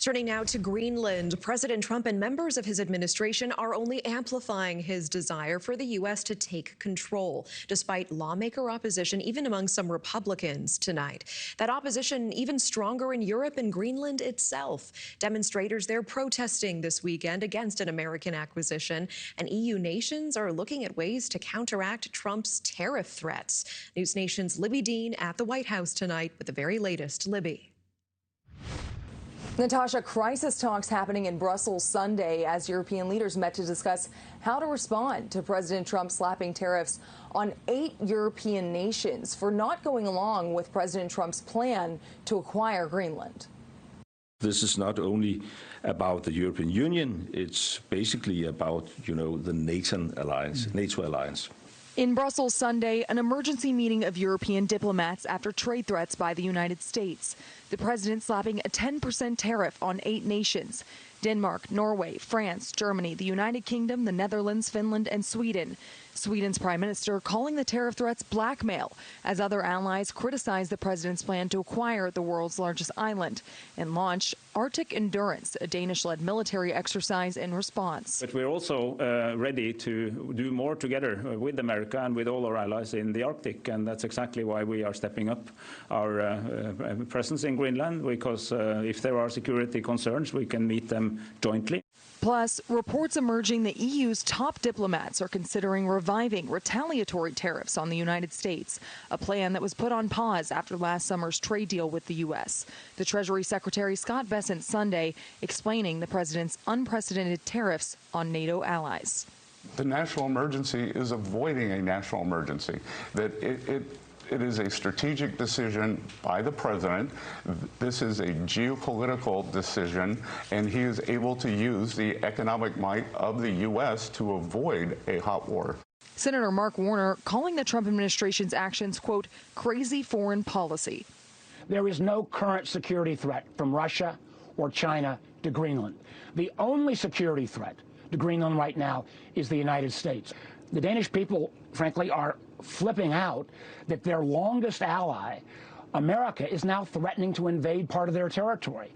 Turning now to Greenland, President Trump and members of his administration are only amplifying his desire for the U.S. to take control, despite lawmaker opposition, even among some Republicans tonight. That opposition even stronger in Europe and Greenland itself. Demonstrators there protesting this weekend against an American acquisition, and EU nations are looking at ways to counteract Trump's tariff threats. NewsNation's Libbey Dean at the White House tonight with the very latest. Libby. Natasha, crisis talks happening in Brussels Sunday as European leaders met to discuss how to respond to President Trump slapping tariffs on 8 European nations for not going along with President Trump's plan to acquire Greenland. This is not only about the European Union, it's basically about, the NATO alliance. In Brussels Sunday, an emergency meeting of European diplomats after trade threats by the United States. The president slapping a 10% tariff on 8 nations: Denmark, Norway, France, Germany, the United Kingdom, the Netherlands, Finland, and Sweden. Sweden's prime minister calling the tariff threats blackmail as other allies criticize the president's plan to acquire the world's largest island and launch Arctic Endurance, a Danish-led military exercise in response. But we're also ready to do more together with America and with all our allies in the Arctic, and that's exactly why we are stepping up our presence in Greenland, because if there are security concerns, we can meet them jointly. Plus, reports emerging the EU's top diplomats are considering reviving retaliatory tariffs on the United States, a plan that was put on pause after last summer's trade deal with the U.S. The Treasury Secretary Scott Bessent Sunday explaining the president's unprecedented tariffs on NATO allies. The national emergency is avoiding a national emergency, that it is a strategic decision by the president. This is a geopolitical decision, and he is able to use the economic might of the U.S. to avoid a hot war. Senator Mark Warner calling the Trump administration's actions, quote, crazy foreign policy. There is no current security threat from Russia or China to Greenland. The only security threat to Greenland right now is the United States. The Danish people, frankly, are flipping out that their longest ally, America, is now threatening to invade part of their territory.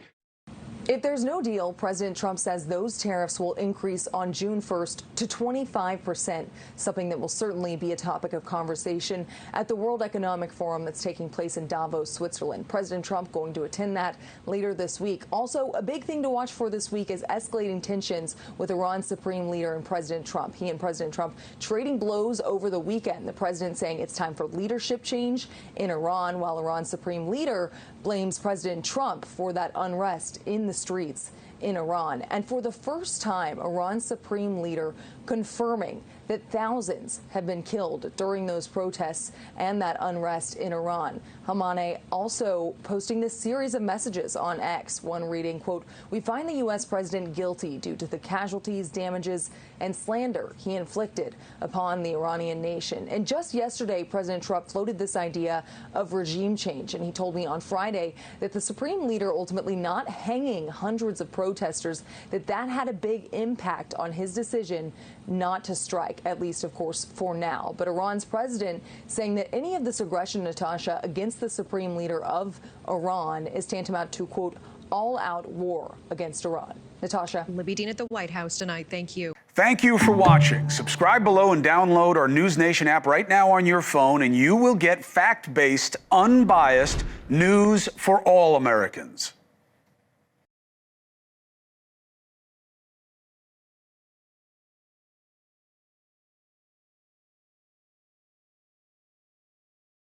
If there's no deal, President Trump says those tariffs will increase on June 1st to 25%, something that will certainly be a topic of conversation at the World Economic Forum that's taking place in Davos, Switzerland. President Trump going to attend that later this week. Also, a big thing to watch for this week is escalating tensions with Iran's supreme leader and President Trump. He and President Trump trading blows over the weekend. The president saying it's time for leadership change in Iran, while Iran's supreme leader blames President Trump for that unrest in the streets in Iran. And for the first time, Iran's supreme leader confirming that thousands have been killed during those protests and that unrest in Iran. Khamenei also posting this series of messages on X, one reading, quote, "We find the U.S. president guilty due to the casualties, damages, and slander he inflicted upon the Iranian nation." And just yesterday, President Trump floated this idea of regime change, and he told me on Friday that the supreme leader ultimately not hanging hundreds of protesters, that had a big impact on his decision not to strike, at least, of course, for now. But Iran's president saying that any of this aggression, Natasha, against the supreme leader of Iran is tantamount to, quote, all-out war against Iran. Natasha. Libbey Dean at the White House tonight. Thank you. Thank you for watching. Subscribe below and download our NewsNation app right now on your phone, and you will get fact-based, unbiased news for all Americans.